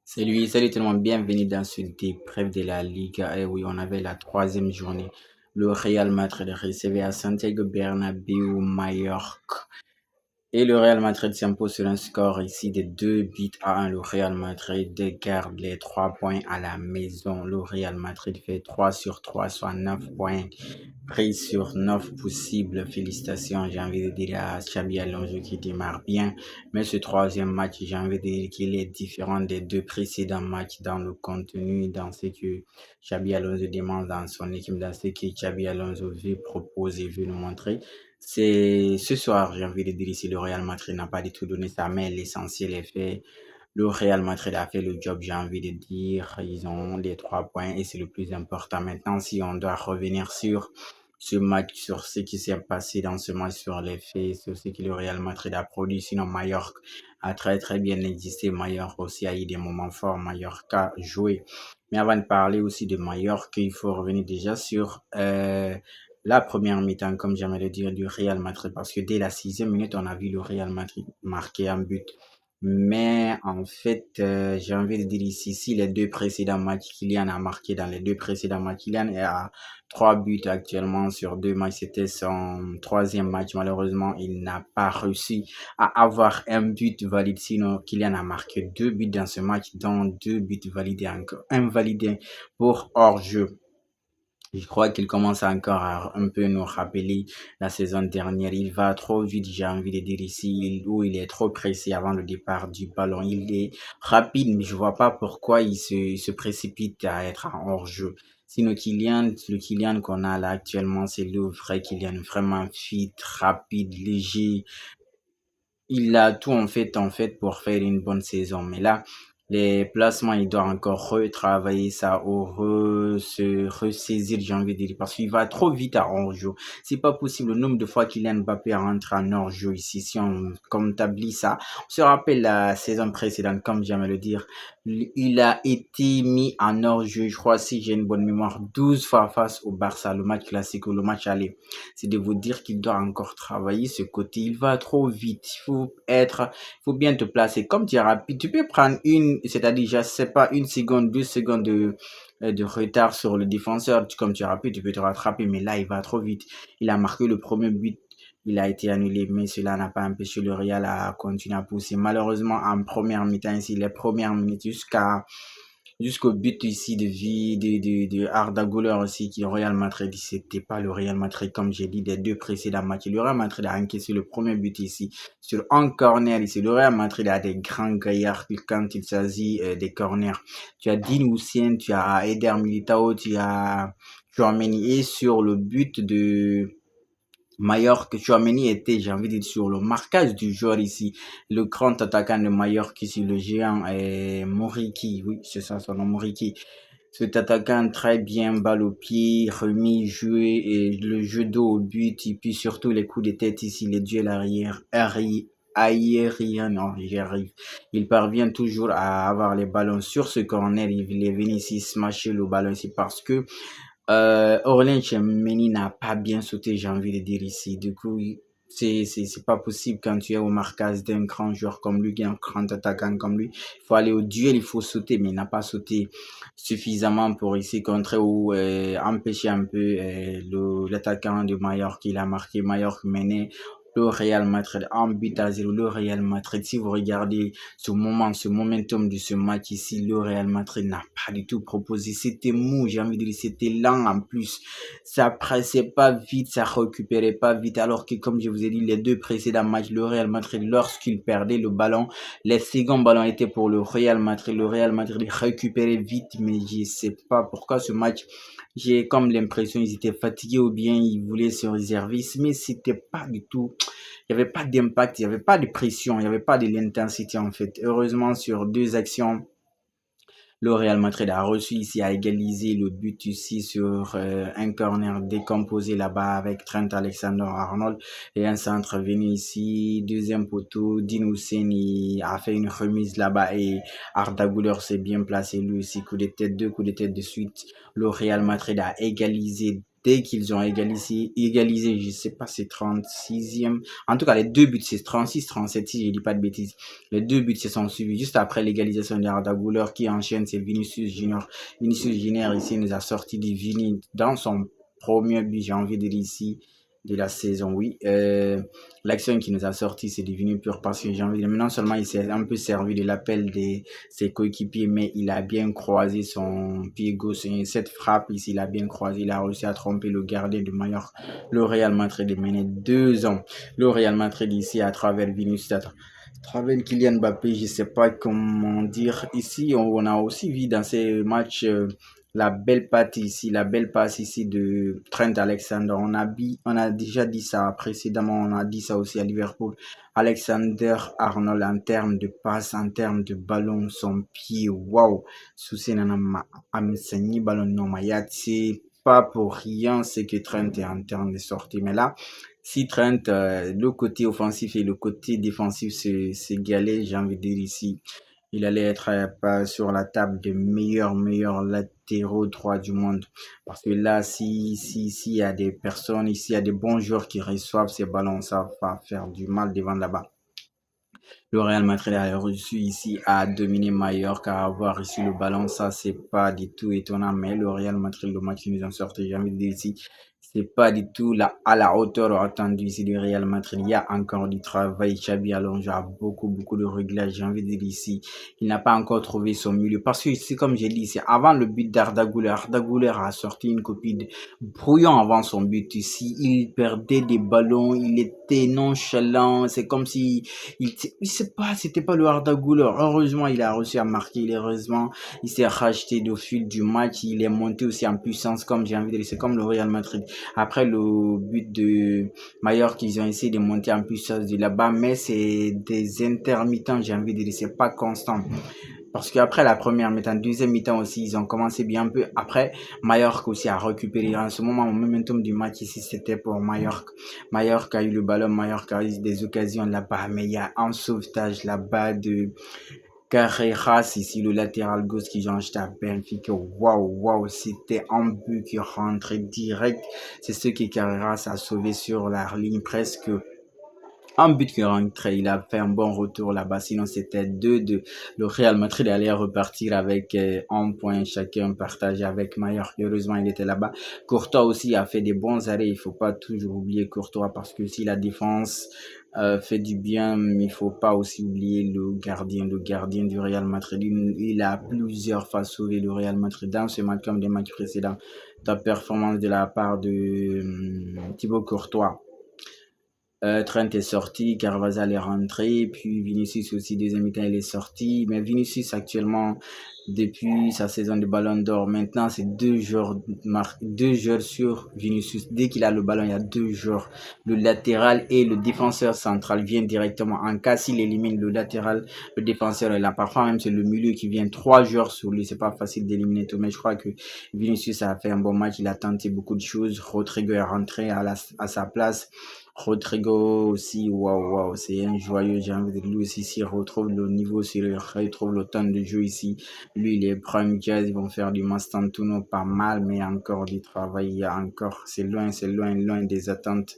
Salut tout le monde, bienvenue dans ce débrief de la Liga. Et oui, on avait la troisième journée. Le Real Madrid recevait à Santiago Bernabéu Mallorca. Et le Real Madrid s'impose sur un score ici de 2 buts à 1. Le Real Madrid garde les 3 points à la maison. Le Real Madrid fait 3 sur 3, soit 9 points pris sur 9 possibles. Félicitations, j'ai envie de dire à Xabi Alonso qui démarre bien. Mais ce troisième match, j'ai envie de dire qu'il est différent des deux précédents matchs dans le contenu, dans ce que Xabi Alonso demande dans son équipe, dans ce que Xabi Alonso veut proposer, veut nous montrer. C'est ce soir, j'ai envie de dire ici, le Real Madrid n'a pas du tout donné sa main, l'essentiel est fait. Le Real Madrid a fait le job, j'ai envie de dire. Ils ont les 3 points et c'est le plus important. Maintenant, si on doit revenir sur ce match, sur ce qui s'est passé dans ce match, sur les faits, sur ce que le Real Madrid a produit. Sinon, Mallorca a très très bien existé. Mallorca aussi a eu des moments forts. Mallorca a joué. Mais avant de parler aussi de Mallorca, il faut revenir déjà sur la première mi-temps, comme j'aimerais le dire, du Real Madrid. Parce que dès la 6e minute, on a vu le Real Madrid marquer un but. Mais en fait, j'ai envie de dire ici, si les deux précédents matchs, Kylian a marqué dans les deux précédents matchs, Kylian est à 3 buts actuellement sur 2 matchs. C'était son troisième match. Malheureusement, il n'a pas réussi à avoir un but valide. Sinon, Kylian a marqué 2 buts dans ce match, dont 2 buts validés encore, un validé pour hors-jeu. Je crois qu'il commence encore à un peu nous rappeler la saison dernière. Il va trop vite, j'ai envie de dire ici, où il est trop pressé avant le départ du ballon. Il est rapide, mais je vois pas pourquoi il se précipite à être en hors-jeu. Sinon, le Kylian qu'on a là actuellement, c'est le vrai Kylian, vraiment fit, rapide, léger. Il a tout en fait pour faire une bonne saison. Mais là, les placements, il doit encore retravailler ça ou se ressaisir, j'ai envie de dire, parce qu'il va trop vite à hors-jeu. C'est pas possible. Le nombre de fois Kylian Mbappé rentre en hors-jeu ici, si on comptabilise ça, on se rappelle la saison précédente, comme j'aime le dire, il a été mis en hors-jeu, je crois, si j'ai une bonne mémoire, 12 fois face au Barça, le match classique ou le match aller. C'est de vous dire qu'il doit encore travailler ce côté. Il va trop vite. Il faut bien te placer. Comme tu es rapide, tu peux prendre c'est-à-dire, je sais pas, 1 seconde, 2 secondes de retard sur le défenseur. Comme tu es rapide, tu peux te rattraper. Mais là, il va trop vite. Il a marqué le premier but. Il a été annulé, mais cela n'a pas empêché le Real à continuer à pousser. Malheureusement, en première mi-temps, ici, les premières minutes jusqu'au but ici de vie de Arda Güler aussi qui est au Real Madrid. C'était pas le Real Madrid comme j'ai dit des deux précédents matchs. Le Real Madrid a encaissé le premier but ici sur un corner ici. Le Real Madrid a des grands gaillards quand il s'agit des corners. Tu as Dean Hussein, tu as Eder Militao, tu as Tchouaméni et sur le but de Mallorca, Tchouaméni était, j'ai envie de dire, sur le marquage du joueur ici. Le grand attaquant de Mallorca ici, le géant Moriki. Oui, c'est ça son nom, Moriki. Cet attaquant très bien, balle au pied, remis, joué, et le jeu d'eau au but, et puis surtout les coups de tête ici, les duels aériens, non, j'y arrive. Il parvient toujours à avoir les ballons sur ce corner, il est venu ici smasher le ballon ici parce que Aurélien Tchouaméni n'a pas bien sauté, j'ai envie de dire ici. Du coup, c'est pas possible quand tu es au marquage d'un grand joueur comme lui, un grand attaquant comme lui. Il faut aller au duel, il faut sauter, mais il n'a pas sauté suffisamment pour ici contrer ou empêcher un peu l'attaquant de Mallorca. Il a marqué Mallorca mené le Real Madrid en but à 0. Le Real Madrid, si vous regardez ce momentum de ce match ici, le Real Madrid n'a pas du tout proposé. C'était mou, j'ai envie de dire, c'était lent en plus. Ça pressait pas vite, ça récupérait pas vite. Alors que, comme je vous ai dit, les deux précédents matchs, le Real Madrid, lorsqu'il perdait le ballon, les seconds ballons étaient pour le Real Madrid. Le Real Madrid récupérait vite, mais je sais pas pourquoi ce match, j'ai comme l'impression qu'ils étaient fatigués ou bien ils voulaient se réserver. Mais c'était pas du tout, il n'y avait pas d'impact, il n'y avait pas de pression, il n'y avait pas de l'intensité en fait. Heureusement, sur deux actions, le Real Madrid a reçu ici à égaliser le but ici sur un corner décomposé là-bas avec Trent Alexander-Arnold et un centre venu ici, deuxième poteau, Dean Hussein a fait une remise là-bas et Arda Güler s'est bien placé lui aussi, coup de tête, deux coups de tête de suite. Le Real Madrid a égalisé dès qu'ils ont égalisé, je sais pas, c'est 36e. En tout cas, les deux buts, c'est 36, 37, si je dis pas de bêtises. Les deux buts se sont suivis juste après l'égalisation d'Arda Güler qui enchaîne, c'est Vinicius Junior. Vinicius Junior ici nous a sorti du Vini dans son premier but, j'ai envie de dire ici, de la saison, oui. L'action qui nous a sorti, c'est devenu pur parce que j'ai envie de dire, non seulement il s'est un peu servi de l'appel de ses coéquipiers, mais il a bien croisé son pied gauche. Et cette frappe ici, il a bien croisé, il a réussi à tromper le gardien de Mallorca. Le Real Madrid est mené 2 ans. Le Real Madrid ici à travers Vinicius, à travers Kylian Mbappé, je sais pas comment dire. Ici, on a aussi vu dans ces matchs la belle patte ici, la belle passe ici de Trent Alexander. On a déjà dit ça précédemment, on a dit ça aussi à Liverpool. Alexander Arnold en termes de passe, en termes de ballon, son pied, waouh. Souci nana ma amsenyi ballon non ma c'est pas pour rien, c'est que Trent est en termes de sortie. Mais là, si Trent, le côté offensif et le côté défensif s'égalaient, j'ai envie de dire ici, il allait être pas sur la table des meilleurs latéraux droits du monde. Parce que là, s'il y a des personnes, ici, il y a des bons joueurs qui reçoivent ces ballons, ça va faire du mal devant là-bas. Le Real Madrid a reçu ici à dominer Mallorca, à avoir reçu le ballon, ça c'est pas du tout étonnant, mais le Real Madrid, le match qui nous en sorti, j'ai envie de dire ici, c'est pas du tout à la hauteur attendue ici du Real Madrid. Il y a encore du travail. Xabi Alonso a beaucoup de réglages. J'ai envie de dire ici, il n'a pas encore trouvé son milieu. Parce que c'est comme j'ai dit, c'est avant le but d'Arda Güler. Arda Güler a sorti une copie de brouillon avant son but ici. Il perdait des ballons, il était nonchalant. C'est comme si il sait pas, c'était pas le Arda Güler. Heureusement, il a réussi à marquer. Heureusement, il s'est racheté au fil du match. Il est monté aussi en puissance, comme j'ai envie de dire. C'est comme le Real Madrid. Après le but de Mallorca, ils ont essayé de monter en puissance de là-bas, mais c'est des intermittents, j'ai envie de dire, c'est pas constant. Parce qu'après la première mi-temps, deuxième mi-temps aussi, ils ont commencé bien un peu. Après, Mallorca aussi a récupéré. En ce moment, au momentum du match ici, c'était pour Mallorca. Mallorca a eu le ballon, Mallorca a eu des occasions là-bas, mais il y a un sauvetage là-bas de Carreras, ici, le latéral gauche qui ont acheté à Benfica. Waouh, c'était un but qui rentrait direct. C'est ce que Carreras a sauvé sur la ligne presque. Un but qui rentrait, il a fait un bon retour là-bas, sinon c'était 2-2. Le Real Madrid allait repartir avec un point chacun partagé avec Mallorca. Heureusement, il était là-bas. Courtois aussi a fait des bons arrêts. Il faut pas toujours oublier Courtois parce que si la défense fait du bien, il faut pas aussi oublier le gardien du Real Madrid. Il a plusieurs fois sauvé le Real Madrid dans ce match comme des matchs précédents. Ta performance de la part de Thibaut Courtois. Trent est sorti, Carvajal est rentré, puis Vinicius aussi, deuxième mi-temps, il est sorti. Mais Vinicius, actuellement, depuis sa saison de Ballon d'Or, maintenant, c'est deux joueurs sur Vinicius. Dès qu'il a le ballon, il y a deux joueurs. Le latéral et le défenseur central viennent directement. En cas s'il élimine le latéral, le défenseur est là. Parfois, même, c'est le milieu qui vient. Trois joueurs sur lui, c'est pas facile d'éliminer tout. Mais je crois que Vinicius a fait un bon match, il a tenté beaucoup de choses. Rodrigo est rentré à sa place. Rodrigo aussi, waouh, c'est un joyeux, j'ai envie de dire, lui aussi, s'il retrouve le niveau, s'il retrouve le temps de jeu ici, lui, les Prime Jazz, ils vont faire du Mastantuono pas mal, mais encore du travail, il y a encore, c'est loin des attentes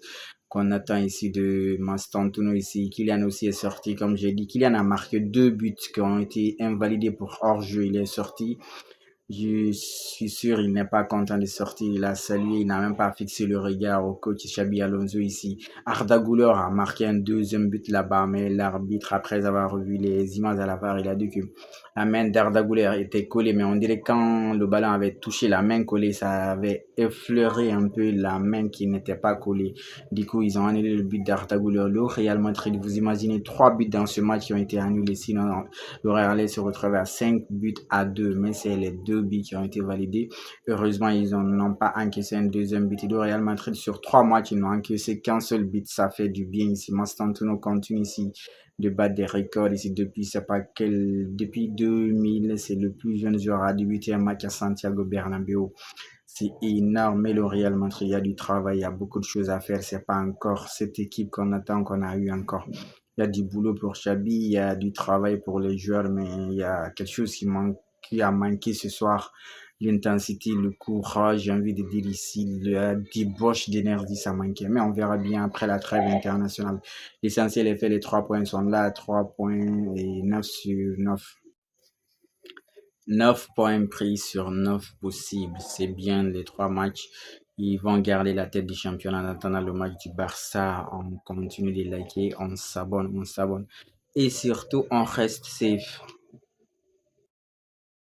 qu'on attend ici de Mastantuono ici. Kylian aussi est sorti, comme j'ai dit, Kylian a marqué 2 buts qui ont été invalidés pour hors-jeu, il est sorti. Je suis sûr, il n'est pas content de sortir. Il a salué, il n'a même pas fixé le regard au coach Xabi Alonso ici. Arda Güler a marqué un deuxième but là-bas, mais l'arbitre, après avoir revu les images à la VAR, il a dit que la main d'Arda Güler était collée, mais on dirait quand le ballon avait touché la main collée, ça avait effleuré un peu la main qui n'était pas collée. Du coup, ils ont annulé le but d'Arda Güler. Le Real Madrid, vous imaginez 3 buts dans ce match qui ont été annulés, sinon le Real se retrouve à 5 buts à 2, mais c'est les 2 buts qui ont été validés. Heureusement, ils n'ont pas encaissé un deuxième but. Le Real Madrid, sur 3 matchs, ils n'ont encaissé qu'un seul but. Ça fait du bien ici. Mastantuono continue ici de battre des records ici depuis 2000. C'est le plus jeune joueur à débuter un match à Santiago Bernabéu. C'est énorme, mais le Real Madrid, il y a du travail, il y a beaucoup de choses à faire. C'est pas encore cette équipe qu'on attend, qu'on a eu encore. Il y a du boulot pour Xabi, il y a du travail pour les joueurs, mais il y a quelque chose qui a manqué ce soir l'intensité, le courage, j'ai envie de dire ici, la débauche d'énergie, ça manquait. Mais on verra bien après la trêve internationale. L'essentiel est fait, les 3 points sont là, 3 points et 9 sur 9. 9 points pris sur 9 possibles. C'est bien les 3 matchs. Ils vont garder la tête du championnat en attendant le match du Barça. On continue de liker, on s'abonne. Et surtout, on reste safe.